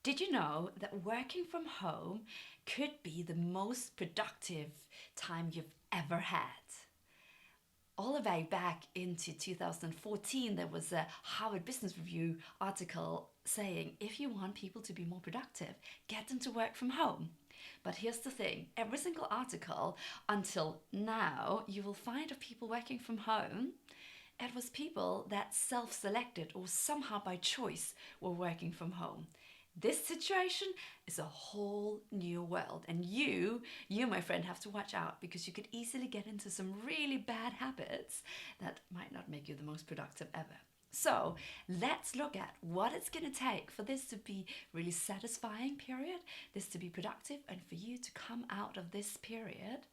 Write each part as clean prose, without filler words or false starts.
Did you know that working from home could be the most productive time you've ever had? All the way back into 2014, there was a Harvard Business Review article saying if you want people to be more productive, get them to work from home. But here's the thing, every single article until now you will find of people working from home, it was people that self-selected or somehow by choice were working from home. This situation is a whole new world, and you, my friend, have to watch out because you could easily get into some really bad habits that might not make you the most productive ever. So let's look at what it's going to take for this to be really satisfying period, this to be productive, and for you to come out of this period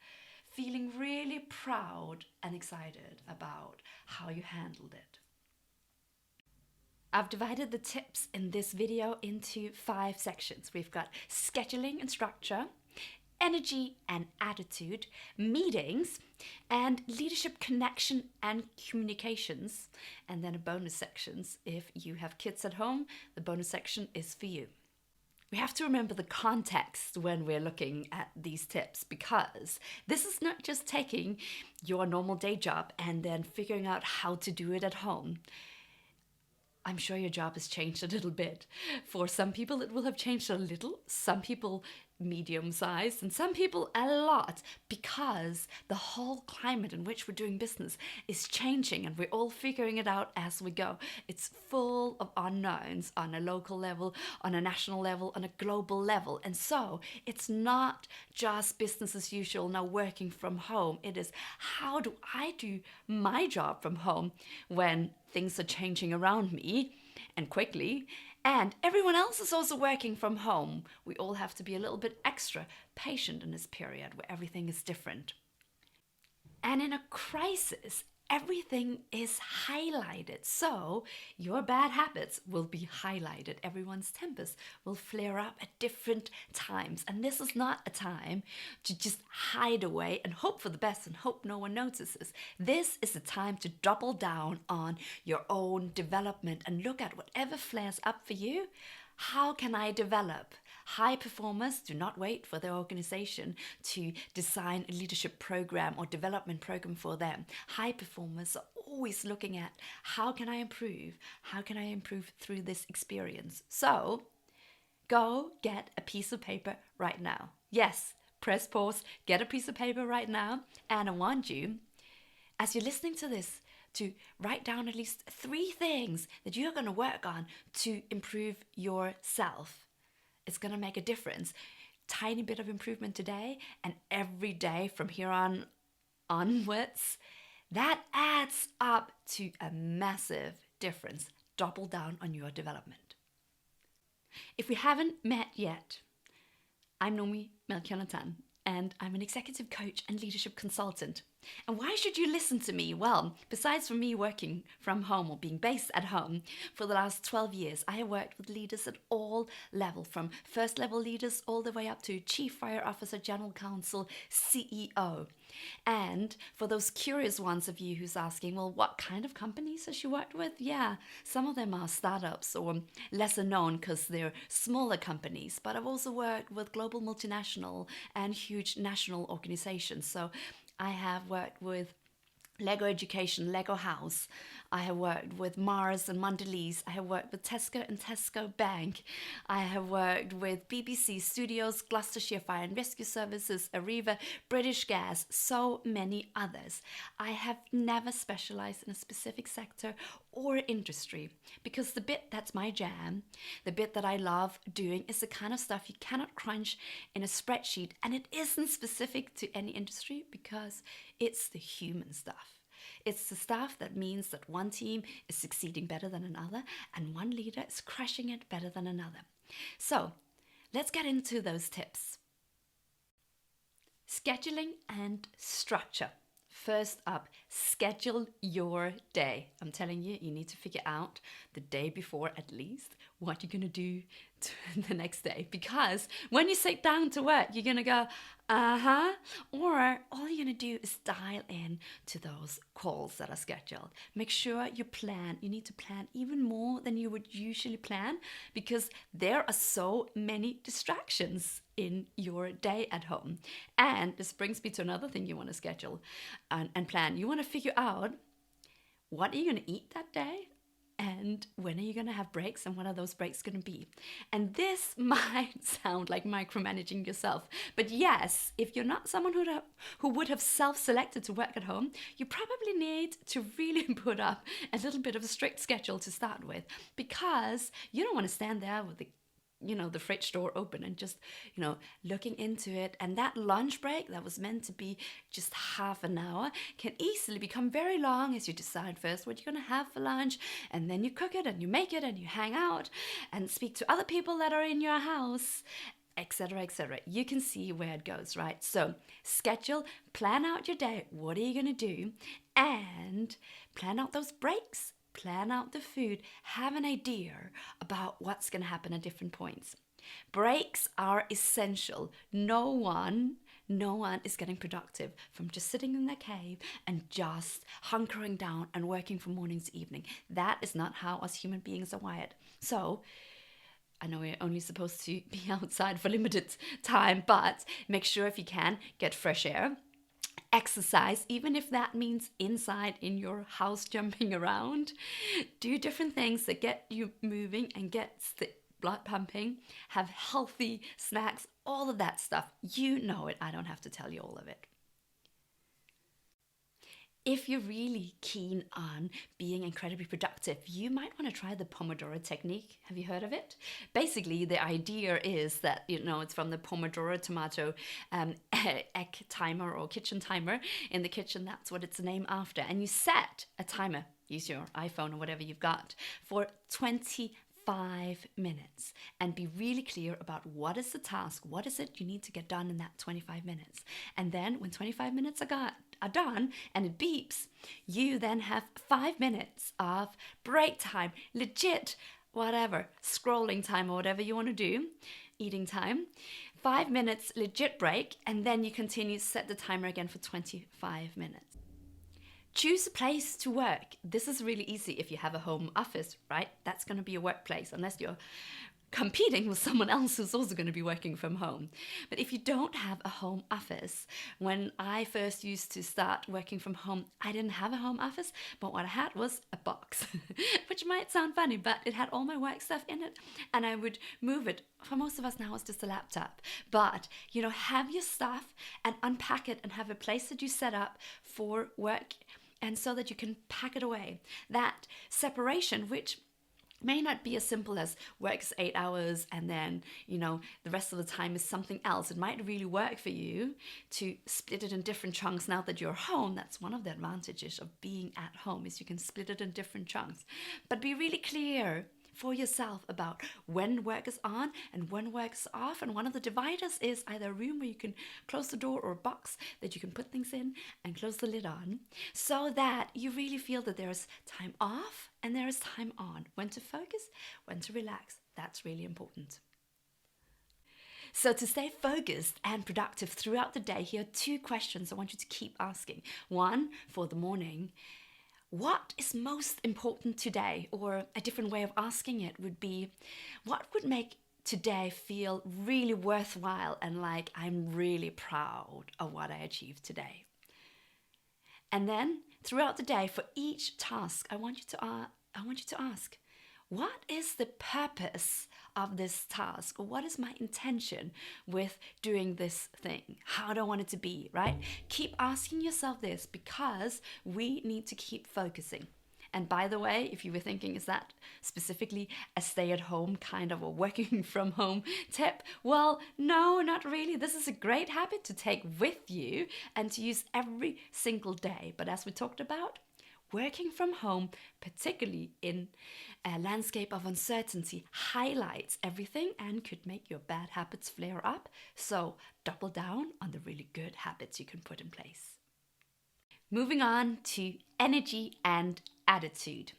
feeling really proud and excited about how you handled it. I've divided the tips in this video into 5 sections. We've got scheduling and structure, energy and attitude, meetings, and leadership connection and communications, and then a bonus sections. If you have kids at home, the bonus section is for you. We have to remember the context when we're looking at these tips, because this is not just taking your normal day job and then figuring out how to do it at home. I'm sure your job has changed a little bit. For some people, it will have changed a little. Some people, medium sized, and some people a lot, because the whole climate in which we're doing business is changing and we're all figuring it out as we go. It's full of unknowns on a local level, on a national level, on a global level. And so it's not just business as usual now working from home. It is, how do I do my job from home when things are changing around me and quickly, and everyone else is also working from home? We all have to be a little bit extra patient in this period where everything is different. And in a crisis, everything is highlighted. So your bad habits will be highlighted. Everyone's tempers will flare up at different times. And this is not a time to just hide away and hope for the best and hope no one notices. This is a time to double down on your own development and look at whatever flares up for you. How can I develop? High performers do not wait for their organization to design a leadership program or development program for them. High performers are always looking at, how can I improve? How can I improve through this experience? So go get a piece of paper right now. Yes, press pause, get a piece of paper right now. And I want you, as you're listening to this, to write down at least 3 things that you're going to work on to improve yourself. It's going to make a difference. Tiny bit of improvement today and every day from here on onwards, that adds up to a massive difference. Double down on your development. If we haven't met yet, I'm Nomi Melchior-Nathan, and I'm an executive coach and leadership consultant. And why should you listen to me? Well, besides from me working from home or being based at home for the last 12 years, I have worked with leaders at all levels, from first level leaders all the way up to chief fire officer, general counsel, CEO. And for those curious ones of you who's asking, well, what kind of companies has she worked with? Yeah, some of them are startups or lesser known because they're smaller companies, but I've also worked with global multinational and huge national organizations. So I have worked with Lego Education, Lego House. I have worked with Mars and Mondelez. I have worked with Tesco and Tesco Bank. I have worked with BBC Studios, Gloucestershire Fire and Rescue Services, Arriva, British Gas, so many others. I have never specialized in a specific sector or industry, because the bit that's my jam, the bit that I love doing, is the kind of stuff you cannot crunch in a spreadsheet, and it isn't specific to any industry because it's the human stuff. It's the stuff that means that one team is succeeding better than another and one leader is crushing it better than another. So let's get into those tips. Scheduling and structure. First up, schedule your day. I'm telling you, you need to figure out the day before at least what you're going to do the next day. Because when you sit down to work, you're going to go, uh-huh, or all you're going to do is dial in to those calls that are scheduled. Make sure you plan. You need to plan even more than you would usually plan, because there are so many distractions in your day at home. And this brings me to another thing you want to schedule and plan. You want to figure out, what are you going to eat that day? And when are you going to have breaks, and what are those breaks going to be? And this might sound like micromanaging yourself, but yes, if you're not someone who would have self-selected to work at home, you probably need to really put up a little bit of a strict schedule to start with, because you don't want to stand there with the fridge door open and just, looking into it. And that lunch break that was meant to be just half an hour can easily become very long, as you decide first what you're going to have for lunch, and then you cook it and you make it and you hang out and speak to other people that are in your house, etc., etc. You can see where it goes, right? So schedule, plan out your day. What are you going to do? And plan out those breaks. Plan out the food, have an idea about what's going to happen at different points. Breaks are essential. No one is getting productive from just sitting in their cave and just hunkering down and working from morning to evening. That is not how us human beings are wired. So I know we're only supposed to be outside for limited time, but make sure, if you can, get fresh air. Exercise, even if that means inside in your house, jumping around. Do different things that get you moving and get the blood pumping. Have healthy snacks, all of that stuff. You know it. I don't have to tell you all of it. If you're really keen on being incredibly productive, you might want to try the Pomodoro Technique. Have you heard of it? Basically, the idea is that, it's from the Pomodoro tomato egg timer or kitchen timer. In the kitchen, that's what it's named after. And you set a timer, use your iPhone or whatever you've got, for 25 minutes, and be really clear about what is the task, what is it you need to get done in that 25 minutes. And then when 25 minutes are done and it beeps, you then have 5 minutes of break time, legit, whatever, scrolling time or whatever you want to do, eating time, 5 minutes legit break, and then you continue to set the timer again for 25 minutes. Choose a place to work. This is really easy if you have a home office, right? That's going to be your workplace, unless you're competing with someone else who's also going to be working from home. But if you don't have a home office, when I first used to start working from home, I didn't have a home office, but what I had was a box, which might sound funny, but it had all my work stuff in it, and I would move it. For most of us now, it's just a laptop. But, have your stuff and unpack it and have a place that you set up for work, and so that you can pack it away. That separation, which may not be as simple as works 8 hours and then, the rest of the time is something else. It might really work for you to split it in different chunks now that you're home. That's one of the advantages of being at home, is you can split it in different chunks. But be really clear for yourself about when work is on and when work is off. And one of the dividers is either a room where you can close the door or a box that you can put things in and close the lid on, so that you really feel that there is time off and there is time on. When to focus, when to relax. That's really important. So to stay focused and productive throughout the day, here are 2 questions I want you to keep asking. One, for the morning: what is most important today? Or a different way of asking it would be, what would make today feel really worthwhile and like I'm really proud of what I achieved today? And then throughout the day, for each task, I want you to ask, what is the purpose of this task? Or what is my intention with doing this thing? How do I want it to be, right? Keep asking yourself this, because we need to keep focusing. And by the way, if you were thinking, is that specifically a stay-at-home kind of a working from home tip? Well, no, not really. This is a great habit to take with you and to use every single day. But as we talked about, working from home, particularly in a landscape of uncertainty, highlights everything and could make your bad habits flare up. So double down on the really good habits you can put in place. Moving on to energy and attitude.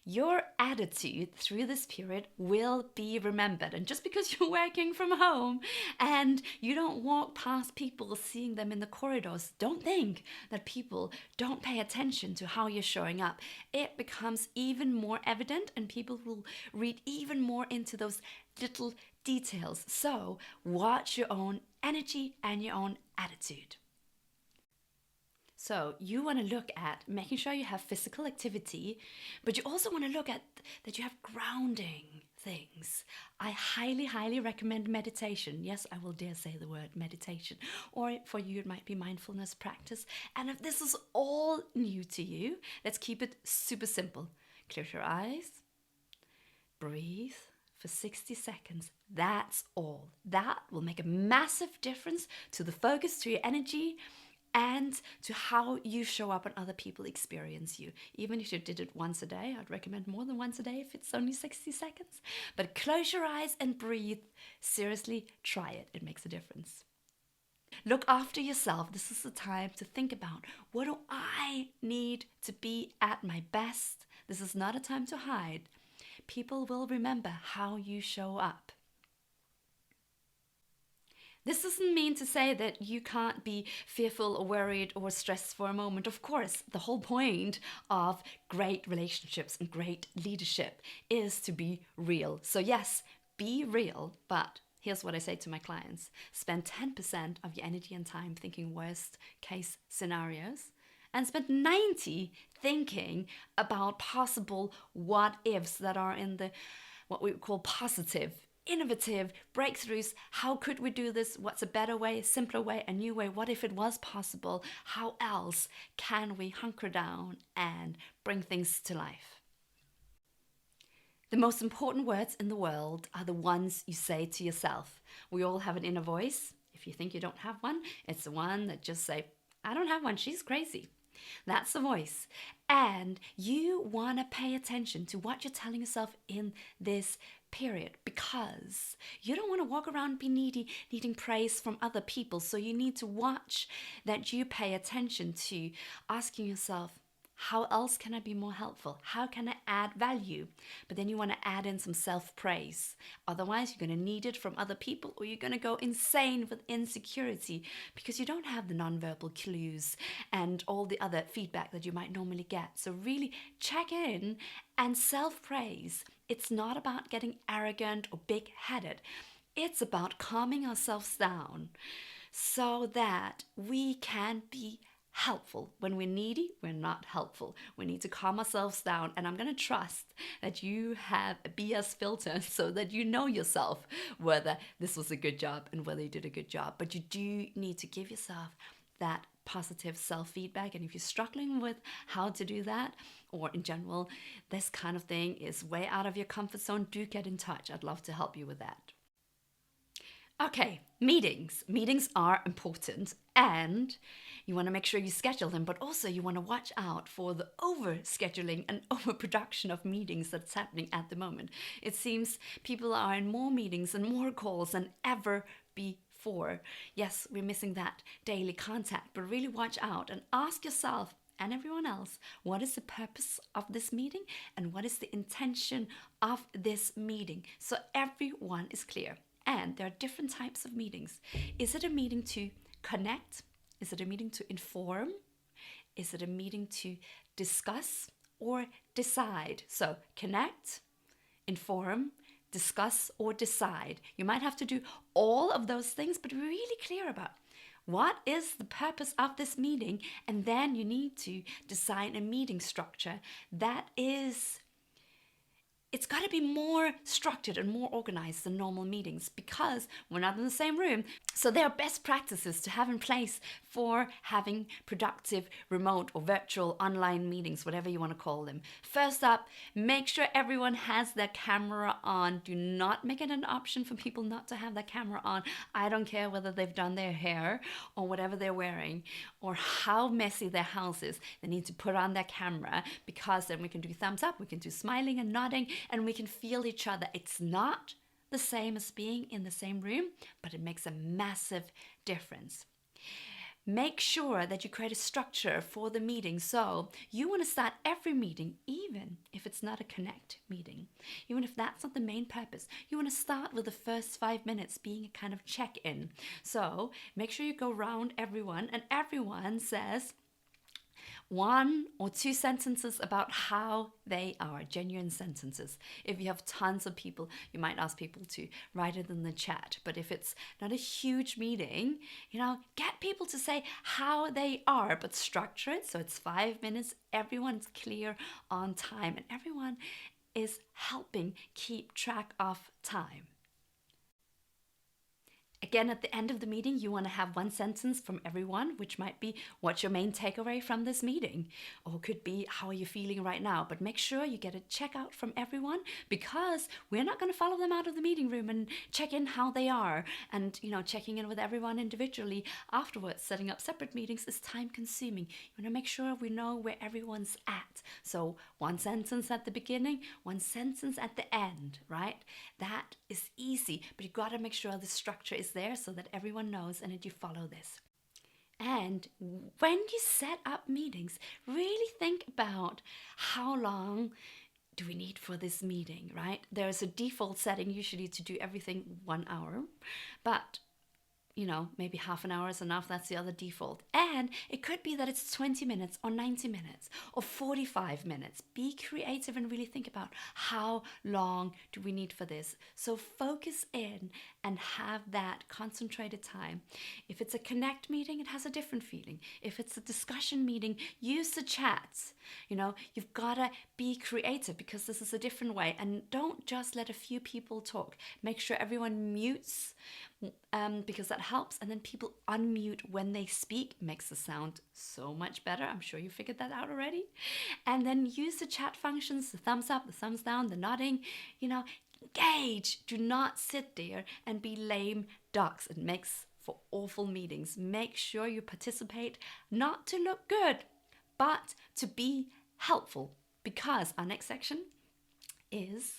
Your attitude through this period will be remembered. And just because you're working from home and you don't walk past people seeing them in the corridors, don't think that people don't pay attention to how you're showing up. It becomes even more evident and people will read even more into those little details. So watch your own energy and your own attitude. So you want to look at making sure you have physical activity, but you also want to look at that you have grounding things. I highly, highly recommend meditation. Yes, I will dare say the word meditation. Or for you, it might be mindfulness practice. And if this is all new to you, let's keep it super simple. Close your eyes, breathe for 60 seconds. That's all. That will make a massive difference to the focus, to your energy, and to how you show up and other people experience you. Even if you did it once a day, I'd recommend more than once a day if it's only 60 seconds. But close your eyes and breathe. Seriously, try it. It makes a difference. Look after yourself. This is the time to think about, what do I need to be at my best? This is not a time to hide. People will remember how you show up. This doesn't mean to say that you can't be fearful or worried or stressed for a moment. Of course, the whole point of great relationships and great leadership is to be real. So yes, be real, but here's what I say to my clients. Spend 10% of your energy and time thinking worst case scenarios and spend 90 thinking about possible what ifs that are in the what we call positive, innovative breakthroughs. How could we do this? What's a better way, a simpler way, a new way? What if it was possible? How else can we hunker down and bring things to life? The most important words in the world are the ones you say to yourself. We all have an inner voice. If you think you don't have one, it's the one that just say, I don't have one, she's crazy. That's the voice. And you want to pay attention to what you're telling yourself in this period, because you don't want to walk around and be needy, needing praise from other people. So you need to watch that you pay attention to asking yourself, how else can I be more helpful? How can I add value? But then you want to add in some self-praise. Otherwise, you're going to need it from other people, or you're going to go insane with insecurity because you don't have the nonverbal clues and all the other feedback that you might normally get. So really check in and self-praise. It's not about getting arrogant or big-headed. It's about calming ourselves down so that we can be helpful. When we're needy, we're not helpful. We need to calm ourselves down. And I'm going to trust that you have a BS filter so that you know yourself whether this was a good job and whether you did a good job. But you do need to give yourself that positive self-feedback. And if you're struggling with how to do that, or in general, this kind of thing is way out of your comfort zone, do get in touch. I'd love to help you with that. Okay, meetings. Meetings are important and you want to make sure you schedule them, but also you want to watch out for the over-scheduling and overproduction of meetings that's happening at the moment. It seems people are in more meetings and more calls than ever before. Yes, we're missing that daily contact, but really watch out and ask yourself and everyone else, what is the purpose of this meeting and what is the intention of this meeting? So everyone is clear. And there are different types of meetings. Is it a meeting to connect? Is it a meeting to inform? Is it a meeting to discuss or decide? So connect, inform, discuss, or decide. You might have to do all of those things, but really clear about what is the purpose of this meeting. And then you need to design a meeting structure that is, it's got to be more structured and more organized than normal meetings because we're not in the same room. So there are best practices to have in place for having productive remote or virtual online meetings, whatever you want to call them. First up, make sure everyone has their camera on. Do not make it an option for people not to have their camera on. I don't care whether they've done their hair or whatever they're wearing or how messy their house is. They need to put on their camera because then we can do thumbs up, we can do smiling and nodding, and we can feel each other. It's not the same as being in the same room, but it makes a massive difference. Make sure that you create a structure for the meeting. So you want to start every meeting, even if it's not a connect meeting, even if that's not the main purpose. You want to start with the first 5 minutes being a kind of check-in. So make sure you go around everyone and everyone says 1 or 2 sentences about how they are, genuine sentences. If you have tons of people, you might ask people to write it in the chat. But if it's not a huge meeting, get people to say how they are, but structure it so it's 5 minutes, everyone's clear on time, and everyone is helping keep track of time. Again, at the end of the meeting, you want to have 1 sentence from everyone, which might be, what's your main takeaway from this meeting? Or could be, how are you feeling right now? But make sure you get a check out from everyone, because we're not going to follow them out of the meeting room and check in how they are. And, checking in with everyone individually afterwards, setting up separate meetings is time consuming. You want to make sure we know where everyone's at. So 1 sentence at the beginning, 1 sentence at the end, right? That is easy, but you got to make sure the structure is there so that everyone knows and that you follow this. And when you set up meetings, really think about how long do we need for this meeting, right? There's a default setting usually to do everything 1 hour, but maybe half an hour is enough. That's the other default. And it could be that it's 20 minutes or 90 minutes or 45 minutes. Be creative and really think about how long do we need for this. So focus in and have that concentrated time. If it's a connect meeting, it has a different feeling. If it's a discussion meeting, use the chats. You've got to be creative because this is a different way. And don't just let a few people talk. Make sure everyone mutes because that helps, and then people unmute when they speak. Makes the sound so much better. I'm sure you figured that out already. And then use the chat functions, the thumbs up, the thumbs down, the nodding. Engage. Do not sit there and be lame ducks. It makes for awful meetings. Make sure you participate, not to look good, but to be helpful, because our next section is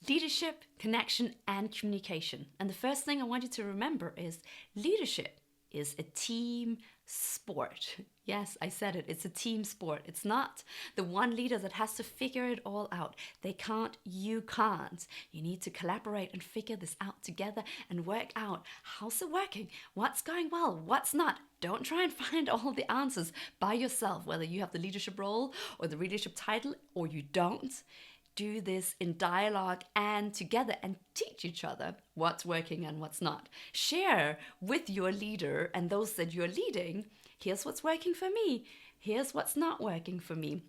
leadership, connection, and communication. And the first thing I want you to remember is leadership is a team sport. Yes, I said it. It's a team sport. It's not the one leader that has to figure it all out. They can't, you can't. You need to collaborate and figure this out together and work out, how's it working? What's going well? What's not? Don't try and find all the answers by yourself, whether you have the leadership role or the leadership title or you don't. Do this in dialogue and together and teach each other what's working and what's not. Share with your leader and those that you're leading, here's what's working for me, here's what's not working for me.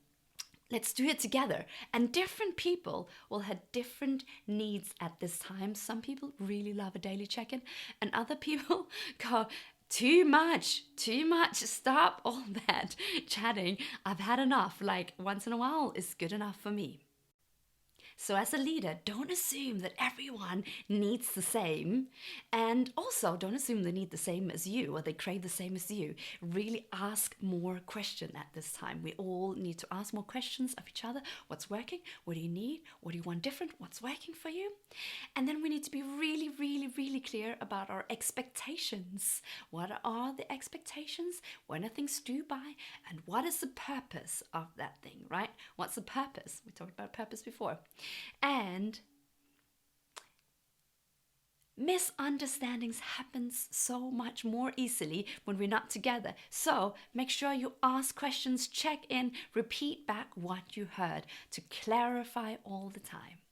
Let's do it together. And different people will have different needs at this time. Some people really love a daily check-in, and other people go, too much, stop all that chatting. I've had enough. Like, once in a while is good enough for me. So as a leader, don't assume that everyone needs the same. And also don't assume they need the same as you or they crave the same as you. Really ask more questions at this time. We all need to ask more questions of each other. What's working? What do you need? What do you want different? What's working for you? And then we need to be really, really, really clear about our expectations. What are the expectations? When are things due by? And what is the purpose of that thing, right? What's the purpose? We talked about purpose before. And misunderstandings happens so much more easily when we're not together. So make sure you ask questions, check in, repeat back what you heard to clarify all the time.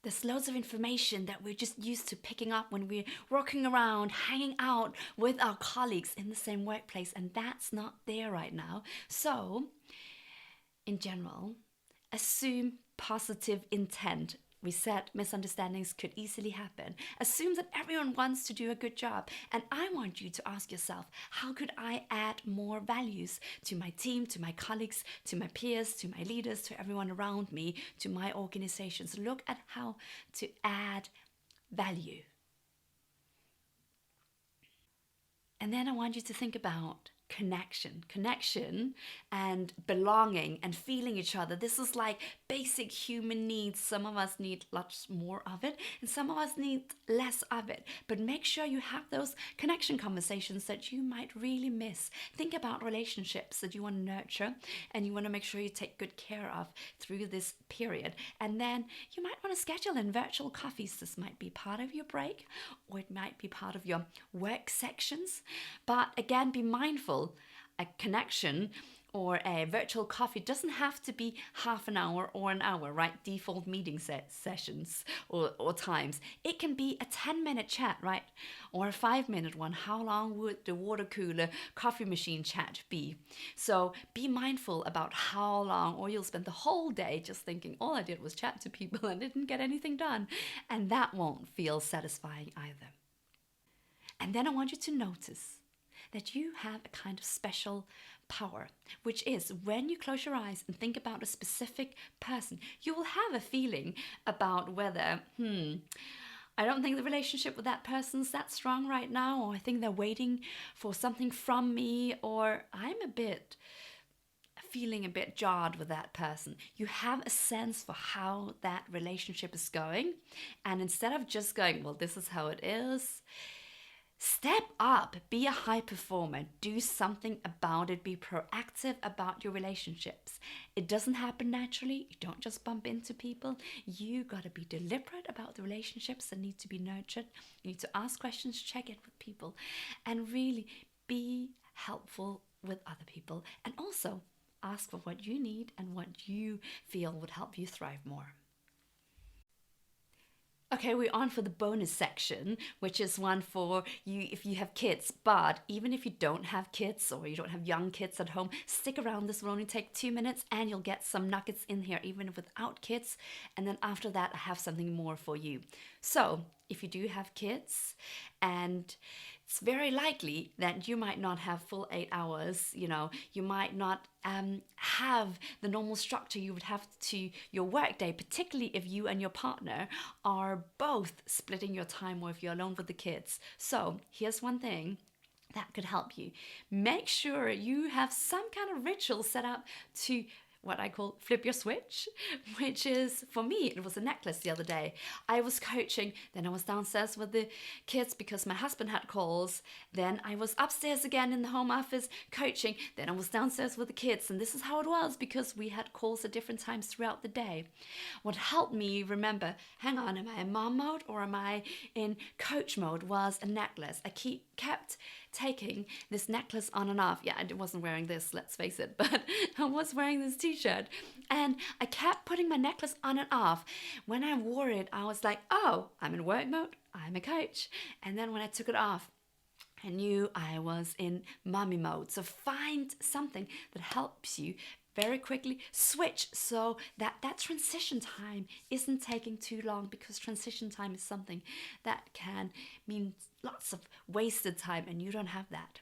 There's loads of information that we're just used to picking up when we're walking around, hanging out with our colleagues in the same workplace, and that's not there right now. So, in general, assume positive intent. We said misunderstandings could easily happen. Assume that everyone wants to do a good job. And I want you to ask yourself, how could I add more values to my team, to my colleagues, to my peers, to my leaders, to everyone around me, to my organizations? Look at how to add value. And then I want you to think about connection and belonging and feeling each other. This is like basic human needs. Some of us need lots more of it and some of us need less of it, but make sure you have those connection conversations that you might really miss. Think about relationships that you want to nurture and you want to make sure you take good care of through this period. And then you might want to schedule in virtual coffees. This might be part of your break or it might be part of your work sections, but again, be mindful. A connection or a virtual coffee doesn't have to be half an hour or an hour, right? Default meeting sessions or times. It can be a 10-minute chat, right? Or a 5-minute one. How long would the water cooler coffee machine chat be? So be mindful about how long, or you'll spend the whole day just thinking, all I did was chat to people and didn't get anything done. And that won't feel satisfying either. And then I want you to notice that you have a kind of special power, which is when you close your eyes and think about a specific person, you will have a feeling about whether, I don't think the relationship with that person's that strong right now, or I think they're waiting for something from me, or I'm feeling a bit jarred with that person. You have a sense for how that relationship is going. And instead of just going, well, this is how it is, step up, be a high performer, do something about it, be proactive about your relationships. It doesn't happen naturally. You don't just bump into people. You got to be deliberate about the relationships that need to be nurtured. You need to ask questions, check in with people, and really be helpful with other people. And also ask for what you need and what you feel would help you thrive more. Okay, we're on for the bonus section, which is one for you if you have kids. But even if you don't have kids or you don't have young kids at home, stick around. This will only take 2 minutes and you'll get some nuggets in here even without kids. And then after that, I have something more for you. So if you do have kids, and it's very likely that you might not have full 8 hours, you might not have the normal structure you would have to your workday, particularly if you and your partner are both splitting your time or if you're alone with the kids. So here's one thing that could help you. Make sure you have some kind of ritual set up to what I call flip your switch, which is, for me, it was a necklace the other day. I was coaching, then I was downstairs with the kids because my husband had calls, then I was upstairs again in the home office coaching, then I was downstairs with the kids, and this is how it was because we had calls at different times throughout the day. What helped me remember, hang on, am I in mom mode or am I in coach mode, was a necklace. I kept taking this necklace on and off. Yeah, I wasn't wearing this, let's face it, but I was wearing this t-shirt and I kept putting my necklace on and off. When I wore it, I was like, oh, I'm in work mode, I'm a coach. And then when I took it off, I knew I was in mommy mode. So find something that helps you very quickly switch so that transition time isn't taking too long, because transition time is something that can mean lots of wasted time and you don't have that.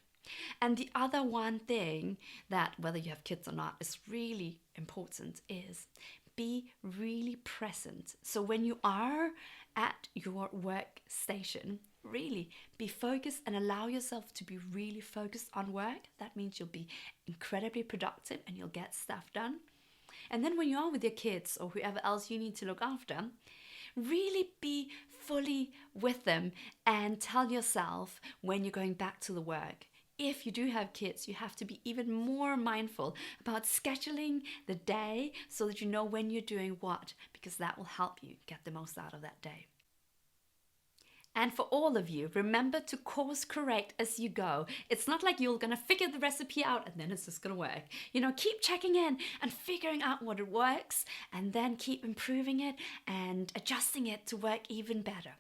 And the other one thing that, whether you have kids or not, is really important is be really present. So when you are at your workstation, really be focused and allow yourself to be really focused on work. That means you'll be incredibly productive and you'll get stuff done. And then when you are with your kids or whoever else you need to look after, really be fully with them and tell yourself when you're going back to the work. If you do have kids, you have to be even more mindful about scheduling the day so that you know when you're doing what, because that will help you get the most out of that day. And for all of you, remember to course correct as you go. It's not like you're going to figure the recipe out and then it's just going to work. Keep checking in and figuring out what it works, and then keep improving it and adjusting it to work even better.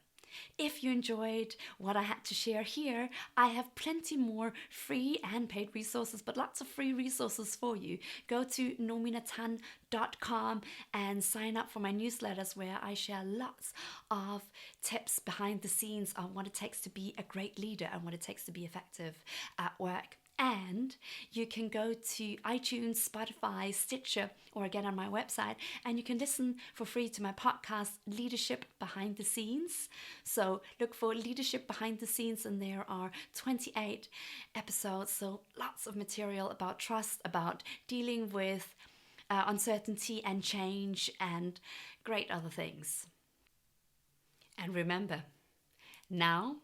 If you enjoyed what I had to share here, I have plenty more free and paid resources, but lots of free resources for you. Go to nominatan.com and sign up for my newsletters where I share lots of tips behind the scenes on what it takes to be a great leader and what it takes to be effective at work. And you can go to iTunes, Spotify, Stitcher, or again on my website, and you can listen for free to my podcast, Leadership Behind the Scenes. So look for Leadership Behind the Scenes, and there are 28 episodes. So lots of material about trust, about dealing with uncertainty and change, and great other things. And remember, now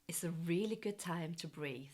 is a really good time to breathe.